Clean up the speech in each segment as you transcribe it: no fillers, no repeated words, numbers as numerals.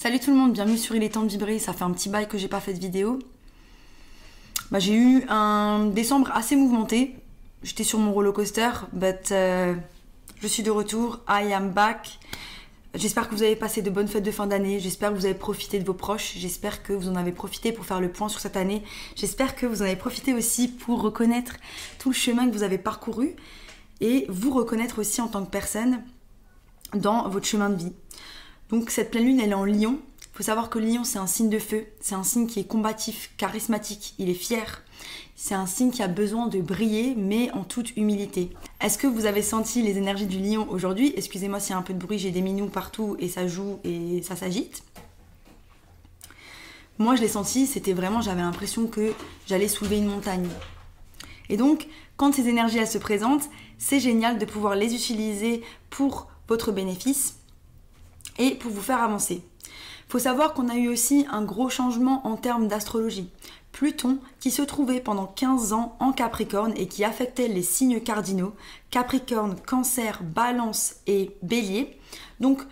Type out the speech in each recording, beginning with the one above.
Salut tout le monde, bienvenue sur Il est temps de vibrer. Ça fait un petit bail que j'ai pas fait de vidéo. J'ai eu un décembre assez mouvementé. J'étais sur mon roller coaster, je suis de retour. I am back. J'espère que vous avez passé de bonnes fêtes de fin d'année. J'espère que vous avez profité de vos proches. J'espère que vous en avez profité pour faire le point sur cette année. J'espère que vous en avez profité aussi pour reconnaître tout le chemin que vous avez parcouru et vous reconnaître aussi en tant que personne dans votre chemin de vie. Donc cette pleine lune, elle est en Lion. Il faut savoir que le Lion, c'est un signe de feu. C'est un signe qui est combatif, charismatique. Il est fier. C'est un signe qui a besoin de briller, mais en toute humilité. Est-ce que vous avez senti les énergies du Lion aujourd'hui? Excusez-moi s'il y a un peu de bruit, j'ai des minous partout et ça joue et ça s'agite. Moi, je l'ai senti, c'était vraiment, j'avais l'impression que j'allais soulever une montagne. Et donc, quand ces énergies, elles se présentent, c'est génial de pouvoir les utiliser pour votre bénéfice et pour vous faire avancer. Il faut savoir qu'on a eu aussi un gros changement en termes d'astrologie. Pluton, qui se trouvait pendant 15 ans en Capricorne et qui affectait les signes cardinaux, Capricorne, Cancer, Balance et Bélier. Donc,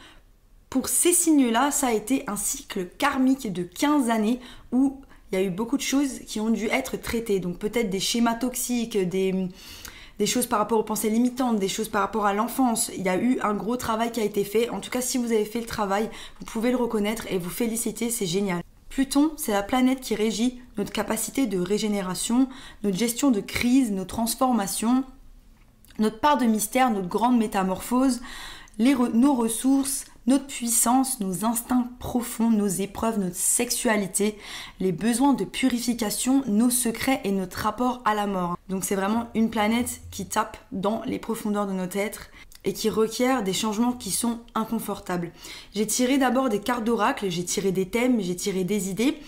pour ces signes-là, ça a été un cycle karmique de 15 années où il y a eu beaucoup de choses qui ont dû être traitées. Donc peut-être des schémas toxiques, des choses par rapport aux pensées limitantes, des choses par rapport à l'enfance. Il y a eu un gros travail qui a été fait. En tout cas, si vous avez fait le travail, vous pouvez le reconnaître et vous féliciter, c'est génial. Pluton, c'est la planète qui régit notre capacité de régénération, notre gestion de crise, nos transformations, notre part de mystère, notre grande métamorphose, nos ressources, notre puissance, nos instincts profonds, nos épreuves, notre sexualité, les besoins de purification, nos secrets et notre rapport à la mort. Donc c'est vraiment une planète qui tape dans les profondeurs de notre être et qui requiert des changements qui sont inconfortables. J'ai tiré d'abord des cartes d'oracle, j'ai tiré des thèmes, j'ai tiré des idées,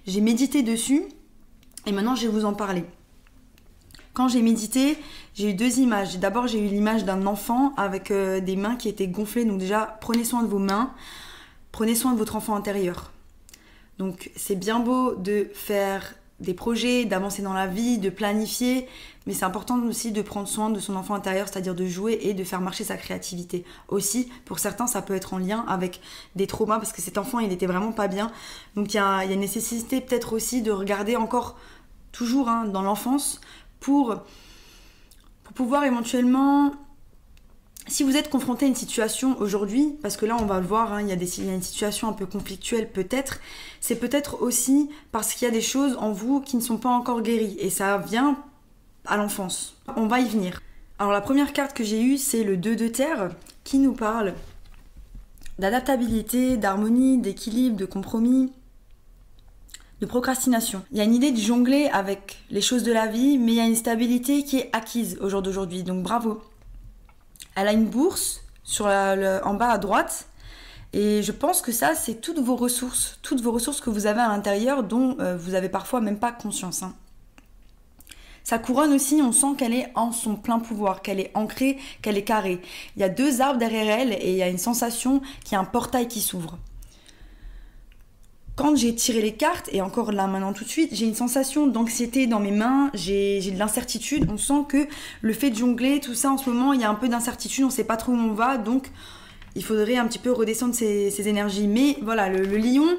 j'ai médité dessus et maintenant je vais vous en parler. Quand j'ai médité, j'ai eu deux images. D'abord, j'ai eu l'image d'un enfant avec des mains qui étaient gonflées. Donc déjà, prenez soin de vos mains, prenez soin de votre enfant intérieur. Donc c'est bien beau de faire des projets, d'avancer dans la vie, de planifier, mais c'est important aussi de prendre soin de son enfant intérieur, c'est-à-dire de jouer et de faire marcher sa créativité. Aussi, pour certains, ça peut être en lien avec des traumas, parce que cet enfant, il était vraiment pas bien. Donc il y a une nécessité peut-être aussi de regarder encore, toujours dans l'enfance, pour pouvoir éventuellement, si vous êtes confronté à une situation aujourd'hui, parce que là on va le voir, il y a une situation un peu conflictuelle peut-être, c'est peut-être aussi parce qu'il y a des choses en vous qui ne sont pas encore guéries et ça vient à l'enfance. On va y venir. Alors la première carte que j'ai eue, c'est le 2 de terre qui nous parle d'adaptabilité, d'harmonie, d'équilibre, de compromis, de procrastination. Il y a une idée de jongler avec les choses de la vie, mais il y a une stabilité qui est acquise au jour d'aujourd'hui, donc bravo. Elle a une bourse en bas à droite, et je pense que ça, c'est toutes vos ressources que vous avez à l'intérieur dont vous avez parfois même pas conscience. Sa couronne aussi, on sent qu'elle est en son plein pouvoir, qu'elle est ancrée, qu'elle est carrée. Il y a deux arbres derrière elle, et il y a une sensation qu'il y a un portail qui s'ouvre. Quand j'ai tiré les cartes, et encore là maintenant tout de suite, j'ai une sensation d'anxiété dans mes mains, j'ai de l'incertitude. On sent que le fait de jongler, tout ça en ce moment, il y a un peu d'incertitude, on ne sait pas trop où on va, donc il faudrait un petit peu redescendre ces énergies. Mais voilà, le lion,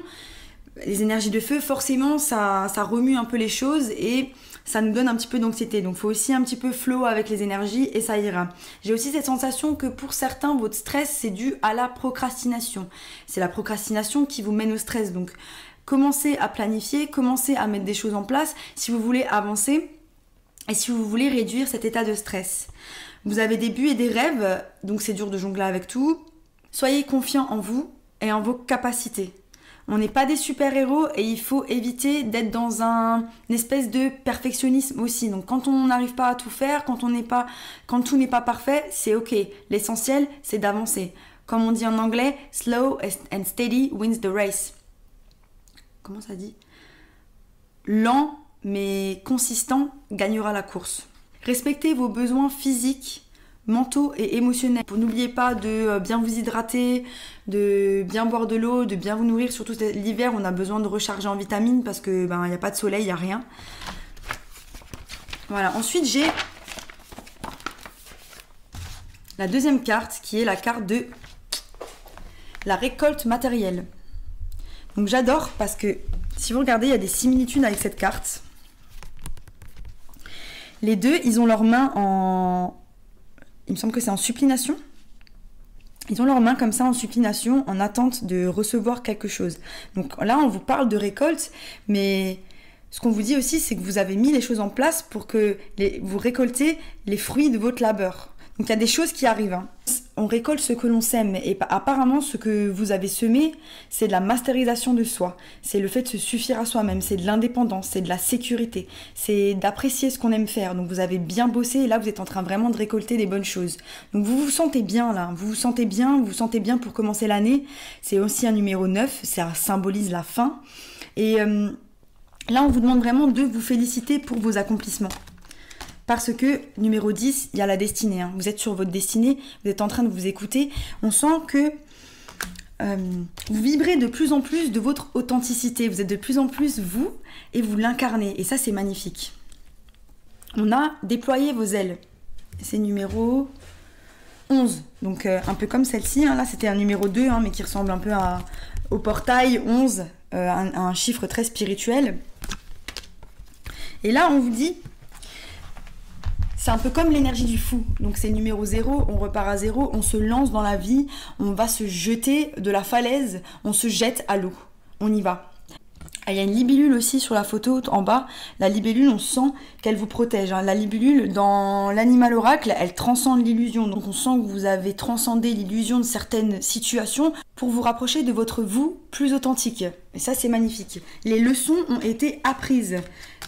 les énergies de feu, forcément, ça remue un peu les choses et ça nous donne un petit peu d'anxiété. Donc il faut aussi un petit peu flow avec les énergies et ça ira. J'ai aussi cette sensation que pour certains, votre stress, c'est dû à la procrastination. C'est la procrastination qui vous mène au stress. Donc commencez à planifier, commencez à mettre des choses en place si vous voulez avancer et si vous voulez réduire cet état de stress. Vous avez des buts et des rêves, donc c'est dur de jongler avec tout. Soyez confiants en vous et en vos capacités. On n'est pas des super-héros et il faut éviter d'être dans une espèce de perfectionnisme aussi. Donc quand on n'arrive pas à tout faire, quand tout n'est pas parfait, c'est ok. L'essentiel, c'est d'avancer. Comme on dit en anglais, slow and steady wins the race. Comment ça dit? Lent mais consistant gagnera la course. Respectez vos besoins physiques, mentaux et émotionnels. N'oubliez pas de bien vous hydrater, de bien boire de l'eau, de bien vous nourrir. Surtout l'hiver, on a besoin de recharger en vitamines parce que il n'y a pas de soleil, il n'y a rien. Voilà. Ensuite, j'ai la deuxième carte qui est la carte de la récolte matérielle. Donc j'adore parce que si vous regardez, il y a des similitudes avec cette carte. Les deux, ils ont leurs mains en... Il me semble que c'est en supplination. Ils ont leurs mains comme ça en supplination, en attente de recevoir quelque chose. Donc là, on vous parle de récolte, mais ce qu'on vous dit aussi, c'est que vous avez mis les choses en place pour que vous récoltez les fruits de votre labeur. Donc il y a des choses qui arrivent. On récolte ce que l'on sème. Et apparemment, ce que vous avez semé, c'est de la masterisation de soi. C'est le fait de se suffire à soi-même. C'est de l'indépendance, c'est de la sécurité. C'est d'apprécier ce qu'on aime faire. Donc vous avez bien bossé et là, vous êtes en train vraiment de récolter des bonnes choses. Donc vous vous sentez bien là. Vous vous sentez bien pour commencer l'année. C'est aussi un numéro 9. Ça symbolise la fin. Et là, on vous demande vraiment de vous féliciter pour vos accomplissements. Parce que, numéro 10, il y a la destinée. Hein. Vous êtes sur votre destinée, vous êtes en train de vous écouter. On sent que vous vibrez de plus en plus de votre authenticité. Vous êtes de plus en plus vous et vous l'incarnez. Et ça, c'est magnifique. On a déployé vos ailes. C'est numéro 11. Donc, un peu comme celle-ci. Hein. Là, c'était un numéro 2, hein, mais qui ressemble un peu au portail 11. Un chiffre très spirituel. Et là, on vous dit... C'est un peu comme l'énergie du fou. Donc c'est numéro 0, on repart à 0, on se lance dans la vie, on va se jeter de la falaise, on se jette à l'eau. On y va. Il y a une libellule aussi sur la photo en bas. La libellule, on sent qu'elle vous protège. Hein. La libellule, dans l'animal oracle, elle transcende l'illusion. Donc on sent que vous avez transcendé l'illusion de certaines situations pour vous rapprocher de votre vous plus authentique. Et ça, c'est magnifique. Les leçons ont été apprises.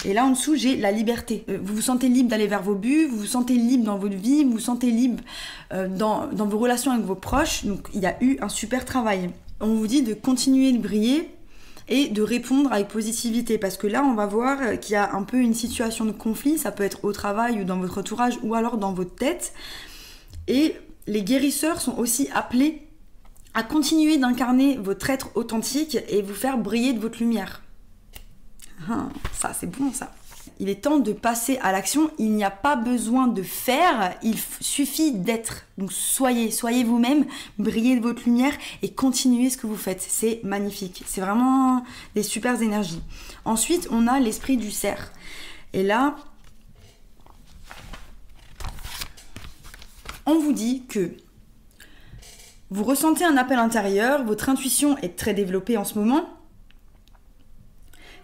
Et là, en dessous, j'ai la liberté. Vous vous sentez libre d'aller vers vos buts, vous vous sentez libre dans votre vie, vous vous sentez libre dans vos relations avec vos proches. Donc, il y a eu un super travail. On vous dit de continuer de briller et de répondre avec positivité. Parce que là, on va voir qu'il y a un peu une situation de conflit. Ça peut être au travail ou dans votre entourage ou alors dans votre tête. Et les guérisseurs sont aussi appelés à continuer d'incarner votre être authentique et vous faire briller de votre lumière. Ça, c'est bon, ça. Il est temps de passer à l'action. Il n'y a pas besoin de faire, il suffit d'être. Donc soyez vous-même, brillez de votre lumière et continuez ce que vous faites. C'est magnifique. C'est vraiment des super énergies. Ensuite, on a l'esprit du cerf. Et là, on vous dit que vous ressentez un appel intérieur, votre intuition est très développée en ce moment.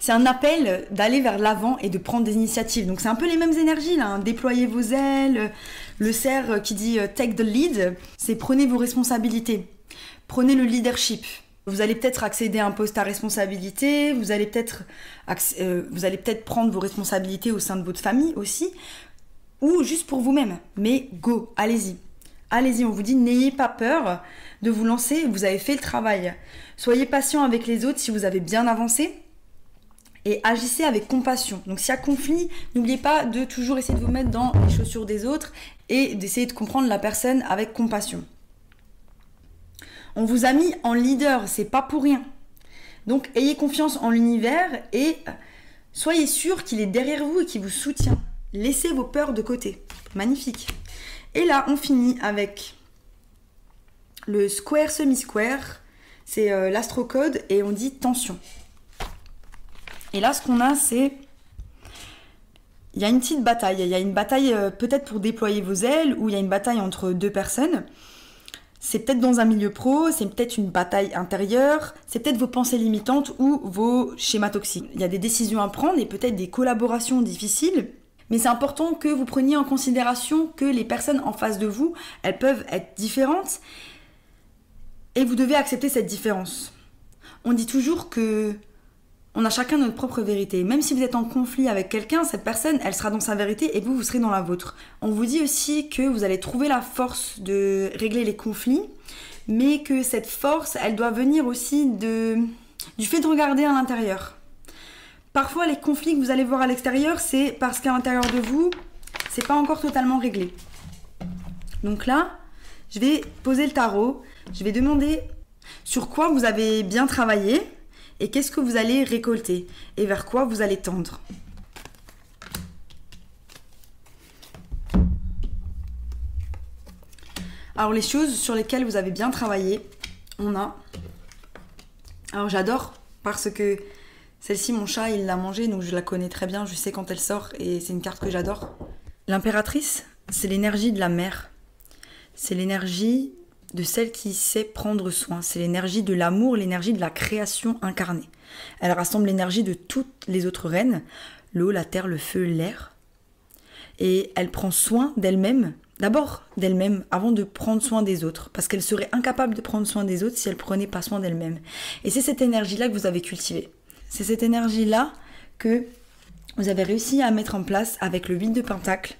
C'est un appel d'aller vers l'avant et de prendre des initiatives. Donc c'est un peu les mêmes énergies là, hein. Déployez vos ailes, le cerf qui dit take the lead, c'est prenez vos responsabilités, prenez le leadership. Vous allez peut-être accéder à un poste à responsabilité, vous allez peut-être prendre vos responsabilités au sein de votre famille aussi, ou juste pour vous-même. Mais go, allez-y. Allez-y, on vous dit n'ayez pas peur de vous lancer, vous avez fait le travail. Soyez patient avec les autres si vous avez bien avancé. Et agissez avec compassion. Donc s'il y a conflit, n'oubliez pas de toujours essayer de vous mettre dans les chaussures des autres et d'essayer de comprendre la personne avec compassion. On vous a mis en leader, c'est pas pour rien. Donc ayez confiance en l'univers et soyez sûr qu'il est derrière vous et qu'il vous soutient. Laissez vos peurs de côté. Magnifique. Et là, on finit avec le square semi-square. C'est l'astrocode et on dit tension. Et là, ce qu'on a, c'est... Il y a une petite bataille. Il y a une bataille peut-être pour déployer vos ailes ou il y a une bataille entre deux personnes. C'est peut-être dans un milieu pro, c'est peut-être une bataille intérieure, c'est peut-être vos pensées limitantes ou vos schémas toxiques. Il y a des décisions à prendre et peut-être des collaborations difficiles. Mais c'est important que vous preniez en considération que les personnes en face de vous, elles peuvent être différentes et vous devez accepter cette différence. On dit toujours que on a chacun notre propre vérité. Même si vous êtes en conflit avec quelqu'un, cette personne, elle sera dans sa vérité et vous, vous serez dans la vôtre. On vous dit aussi que vous allez trouver la force de régler les conflits, mais que cette force, elle doit venir aussi du fait de regarder à l'intérieur. Parfois, les conflits que vous allez voir à l'extérieur, c'est parce qu'à l'intérieur de vous, c'est pas encore totalement réglé. Donc là, je vais poser le tarot, je vais demander sur quoi vous avez bien travaillé, et qu'est-ce que vous allez récolter et vers quoi vous allez tendre. Alors les choses sur lesquelles vous avez bien travaillé, on a... Alors j'adore parce que celle-ci, mon chat, il l'a mangée, donc je la connais très bien, je sais quand elle sort, et c'est une carte que j'adore. L'impératrice, c'est l'énergie de la mère. C'est l'énergie de celle qui sait prendre soin. C'est l'énergie de l'amour, l'énergie de la création incarnée. Elle rassemble l'énergie de toutes les autres reines, l'eau, la terre, le feu, l'air. Et elle prend soin d'elle-même, d'abord d'elle-même, avant de prendre soin des autres. Parce qu'elle serait incapable de prendre soin des autres si elle ne prenait pas soin d'elle-même. Et c'est cette énergie-là que vous avez cultivée. C'est cette énergie-là que vous avez réussi à mettre en place avec le 8 de Pentacle.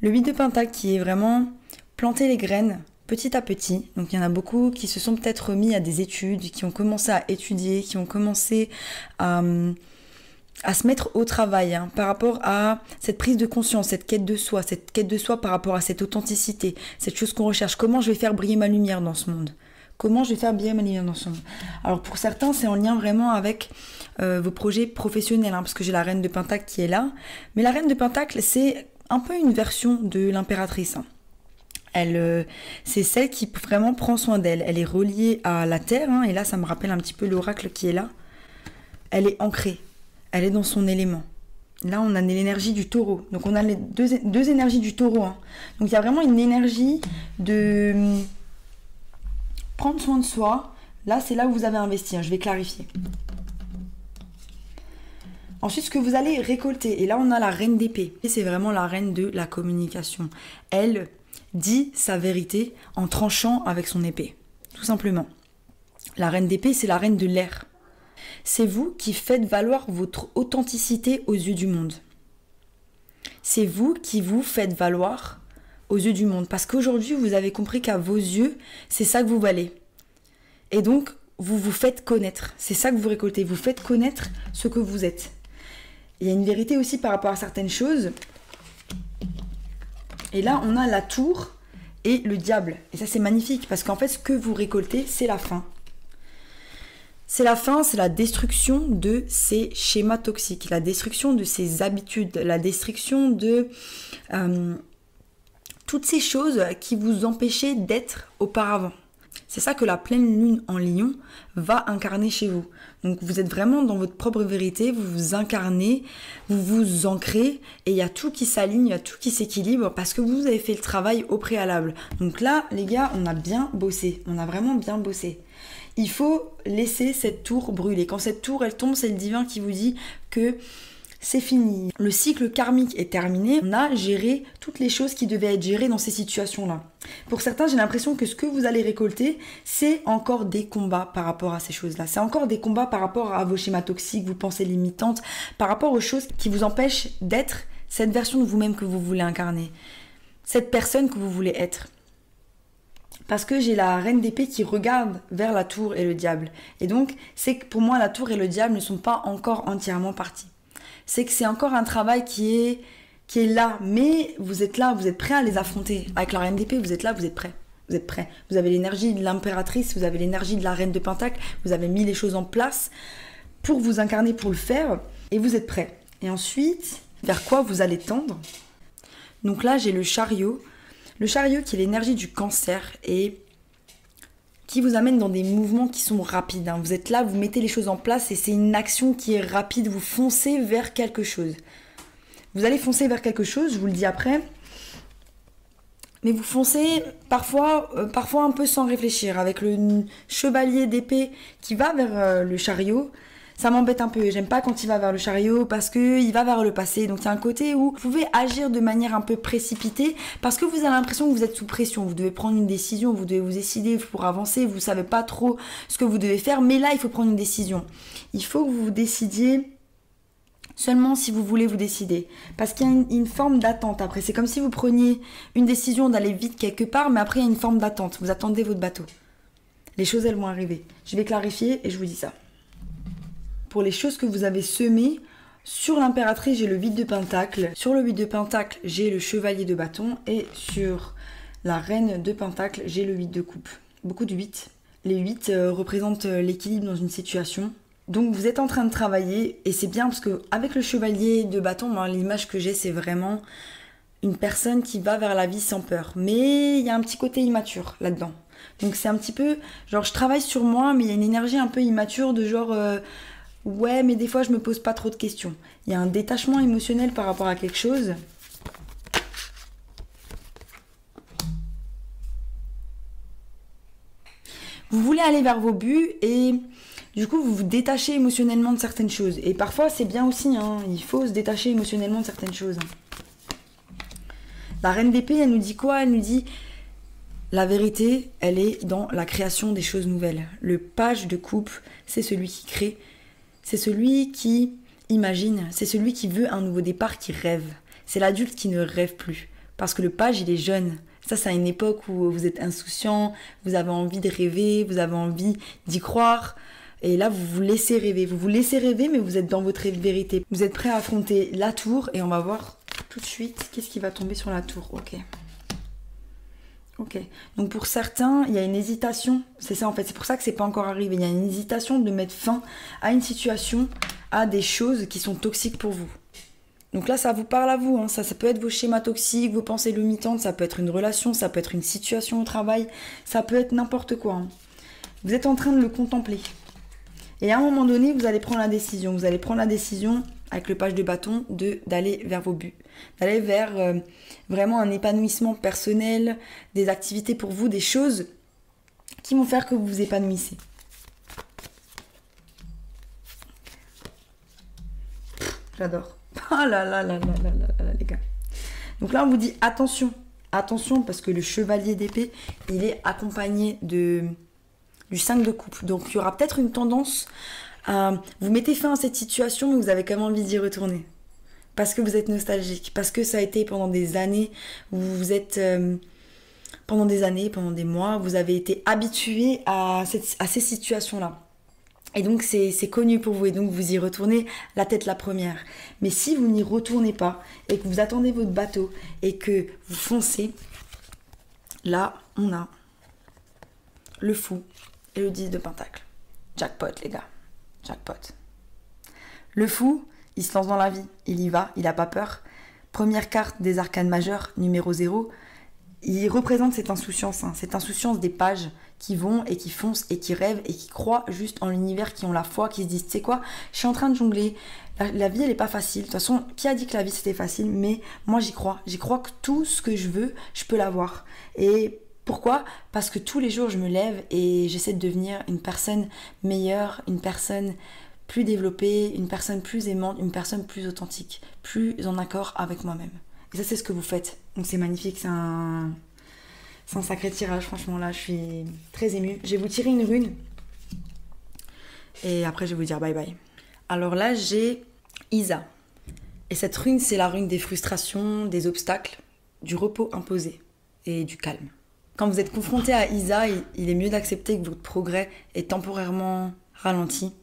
Le 8 de Pentacle qui est vraiment planter les graines petit à petit. Donc il y en a beaucoup qui se sont peut-être remis à des études, qui ont commencé à étudier, qui ont commencé à se mettre au travail par rapport à cette prise de conscience, cette quête de soi par rapport à cette authenticité, cette chose qu'on recherche. Comment je vais faire briller ma lumière dans ce monde ? Comment je vais faire briller ma lumière dans ce monde ? Alors pour certains, c'est en lien vraiment avec vos projets professionnels, parce que j'ai la reine de Pentacle qui est là. Mais la reine de Pentacle, c'est un peu une version de l'impératrice. C'est celle qui vraiment prend soin d'elle. Elle est reliée à la terre, et là ça me rappelle un petit peu l'oracle qui est là. Elle est ancrée, elle est dans son élément. Là on a l'énergie du taureau, donc on a les deux énergies du taureau. Donc il y a vraiment une énergie de prendre soin de soi. Là c'est là où vous avez investi, je vais clarifier. Ensuite, ce que vous allez récolter, et là on a la reine d'épée. Et c'est vraiment la reine de la communication. Elle dit sa vérité en tranchant avec son épée, tout simplement. La reine d'épée, c'est la reine de l'air. C'est vous qui faites valoir votre authenticité aux yeux du monde. C'est vous qui vous faites valoir aux yeux du monde. Parce qu'aujourd'hui, vous avez compris qu'à vos yeux, c'est ça que vous valez. Et donc, vous vous faites connaître. C'est ça que vous récoltez. Vous faites connaître ce que vous êtes. Il y a une vérité aussi par rapport à certaines choses. Et là, on a la tour et le diable. Et ça, c'est magnifique parce qu'en fait, ce que vous récoltez, c'est la fin. C'est la fin, c'est la destruction de ces schémas toxiques, la destruction de ces habitudes, la destruction de toutes ces choses qui vous empêchaient d'être auparavant. C'est ça que la pleine lune en lion va incarner chez vous. Donc vous êtes vraiment dans votre propre vérité, vous vous incarnez, vous vous ancrez et il y a tout qui s'aligne, il y a tout qui s'équilibre parce que vous avez fait le travail au préalable. Donc là, les gars, on a bien bossé, on a vraiment bien bossé. Il faut laisser cette tour brûler. Quand cette tour, elle tombe, c'est le divin qui vous dit que c'est fini. Le cycle karmique est terminé. On a géré toutes les choses qui devaient être gérées dans ces situations-là. Pour certains, j'ai l'impression que ce que vous allez récolter, c'est encore des combats par rapport à ces choses-là. C'est encore des combats par rapport à vos schémas toxiques, vos pensées limitantes, par rapport aux choses qui vous empêchent d'être cette version de vous-même que vous voulez incarner. Cette personne que vous voulez être. Parce que j'ai la reine d'épée qui regarde vers la tour et le diable. Et donc, c'est que pour moi, la tour et le diable ne sont pas encore entièrement partis. C'est que c'est encore un travail qui est là, mais vous êtes là, vous êtes prêt à les affronter. Avec la reine d'épée, vous êtes là, vous êtes prêt. Vous êtes prêt. Vous avez l'énergie de l'impératrice, vous avez l'énergie de la reine de Pentacle, vous avez mis les choses en place pour vous incarner, pour le faire, et vous êtes prêt. Et ensuite, vers quoi vous allez tendre? Donc là, j'ai le chariot. Le chariot qui est l'énergie du cancer et qui vous amène dans des mouvements qui sont rapides. Vous êtes là, vous mettez les choses en place et c'est une action qui est rapide. Vous foncez vers quelque chose. Vous allez foncer vers quelque chose, je vous le dis après. Mais vous foncez parfois un peu sans réfléchir. Avec le chevalier d'épée qui va vers le chariot, ça m'embête un peu. J'aime pas quand il va vers le chariot parce qu'il va vers le passé. Donc il y a un côté où vous pouvez agir de manière un peu précipitée parce que vous avez l'impression que vous êtes sous pression. Vous devez prendre une décision, vous devez vous décider pour avancer. Vous savez pas trop ce que vous devez faire. Mais là, il faut prendre une décision. Il faut que vous vous décidiez seulement si vous voulez vous décider. Parce qu'il y a une forme d'attente après. C'est comme si vous preniez une décision d'aller vite quelque part, mais après il y a une forme d'attente. Vous attendez votre bateau. Les choses, elles vont arriver. Je vais clarifier et je vous dis ça. Pour les choses que vous avez semées, sur l'impératrice, j'ai le 8 de Pentacle. Sur le 8 de Pentacle, j'ai le chevalier de bâton. Et sur la reine de Pentacle, j'ai le 8 de coupe. Beaucoup de 8. Les 8 représentent l'équilibre dans une situation. Donc vous êtes en train de travailler et c'est bien parce que avec le chevalier de bâton, l'image que j'ai, c'est vraiment une personne qui va vers la vie sans peur. Mais il y a un petit côté immature là-dedans. Donc c'est un petit peu, genre je travaille sur moi, mais il y a une énergie un peu immature de genre, ouais, mais des fois je me pose pas trop de questions. Il y a un détachement émotionnel par rapport à quelque chose. Vous voulez aller vers vos buts et du coup vous vous détachez émotionnellement de certaines choses. Et parfois c'est bien aussi, hein, il faut se détacher émotionnellement de certaines choses. La reine d'épée, elle nous dit quoi? Elle nous dit la vérité, elle est dans la création des choses nouvelles. Le page de coupe, c'est celui qui crée, c'est celui qui imagine, c'est celui qui veut un nouveau départ, qui rêve. C'est l'adulte qui ne rêve plus. Parce que le page, il est jeune. Ça, c'est à une époque où vous êtes insouciant, vous avez envie de rêver, vous avez envie d'y croire. Et là, vous vous laissez rêver. Vous vous laissez rêver, mais vous êtes dans votre vérité. Vous êtes prêt à affronter la tour et on va voir tout de suite qu'est-ce qui va tomber sur la tour. Ok. Donc pour certains, il y a une hésitation. C'est ça en fait. C'est pour ça que c'est pas encore arrivé. Il y a une hésitation de mettre fin à une situation, à des choses qui sont toxiques pour vous. Donc là, ça vous parle à vous. Hein. Ça peut être vos schémas toxiques, vos pensées limitantes. Ça peut être une relation, ça peut être une situation au travail. Ça peut être n'importe quoi. Hein. Vous êtes en train de le contempler. Et à un moment donné, vous allez prendre la décision. Vous allez prendre la décision, avec le page de bâton, d'aller vers vos buts. D'aller vers vraiment un épanouissement personnel, des activités pour vous, des choses qui vont faire que vous vous épanouissez. J'adore. Oh là là là là là là là, les gars. Donc là, on vous dit attention. Attention, parce que le chevalier d'épée, il est accompagné du 5 de coupe. Donc il y aura peut-être une tendance à... Vous mettez fin à cette situation, mais vous avez quand même envie d'y retourner. Parce que vous êtes nostalgique. Parce que ça a été pendant des années, vous êtes... pendant des années, pendant des mois, vous avez été habitué à ces situations-là. Et donc c'est connu pour vous et donc vous y retournez la tête la première. Mais si vous n'y retournez pas et que vous attendez votre bateau et que vous foncez, là on a le fou et le 10 de pentacle. Jackpot les gars, jackpot. Le fou, il se lance dans la vie, il y va, il n'a pas peur. Première carte des arcanes majeures, numéro 0. Il représente cette insouciance, hein, cette insouciance des pages qui vont et qui foncent et qui rêvent et qui croient juste en l'univers, qui ont la foi, qui se disent, tu sais quoi, je suis en train de jongler, la vie elle est pas facile, de toute façon, qui a dit que la vie c'était facile, mais moi j'y crois que tout ce que je veux, je peux l'avoir. Et pourquoi? Parce que tous les jours je me lève et j'essaie de devenir une personne meilleure, une personne plus développée, une personne plus aimante, une personne plus authentique, plus en accord avec moi-même. Et ça, c'est ce que vous faites. Donc c'est magnifique, c'est un sacré tirage, franchement, là, je suis très émue. Je vais vous tirer une rune. Et après, je vais vous dire bye bye. Alors là, j'ai Isa. Et cette rune, c'est la rune des frustrations, des obstacles, du repos imposé et du calme. Quand vous êtes confronté à Isa, il est mieux d'accepter que votre progrès est temporairement ralenti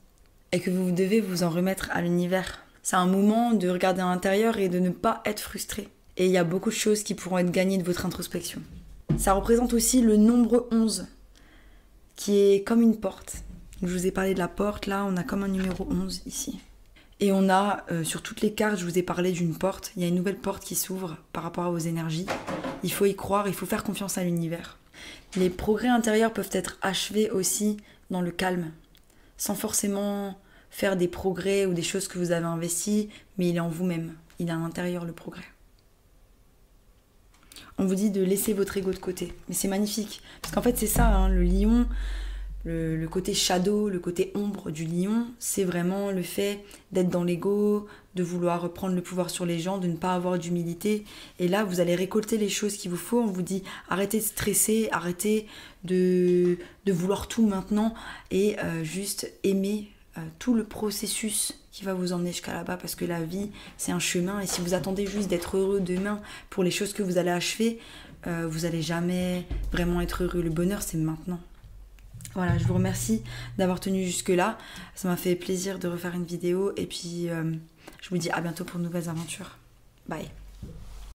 et que vous devez vous en remettre à l'univers. C'est un moment de regarder à l'intérieur et de ne pas être frustré. Et il y a beaucoup de choses qui pourront être gagnées de votre introspection. Ça représente aussi le nombre 11, qui est comme une porte. Je vous ai parlé de la porte, là, on a comme un numéro 11 ici. Et on a, sur toutes les cartes, je vous ai parlé d'une porte. Il y a une nouvelle porte qui s'ouvre par rapport à vos énergies. Il faut y croire, il faut faire confiance à l'univers. Les progrès intérieurs peuvent être achevés aussi dans le calme, sans forcément faire des progrès ou des choses que vous avez investies, mais il est en vous-même. Il est à l'intérieur, le progrès. On vous dit de laisser votre ego de côté. Mais c'est magnifique. Parce qu'en fait, c'est ça, hein, le lion, le côté shadow, le côté ombre du lion, c'est vraiment le fait d'être dans l'ego, de vouloir reprendre le pouvoir sur les gens, de ne pas avoir d'humilité. Et là, vous allez récolter les choses qu'il vous faut. On vous dit, arrêtez de stresser, arrêtez de vouloir tout maintenant et juste aimer tout le processus qui va vous emmener jusqu'à là-bas, parce que la vie c'est un chemin et si vous attendez juste d'être heureux demain pour les choses que vous allez achever, vous n'allez jamais vraiment être heureux. Le bonheur c'est maintenant. Voilà, je vous remercie d'avoir tenu jusque là, ça m'a fait plaisir de refaire une vidéo et puis je vous dis à bientôt pour de nouvelles aventures. Bye.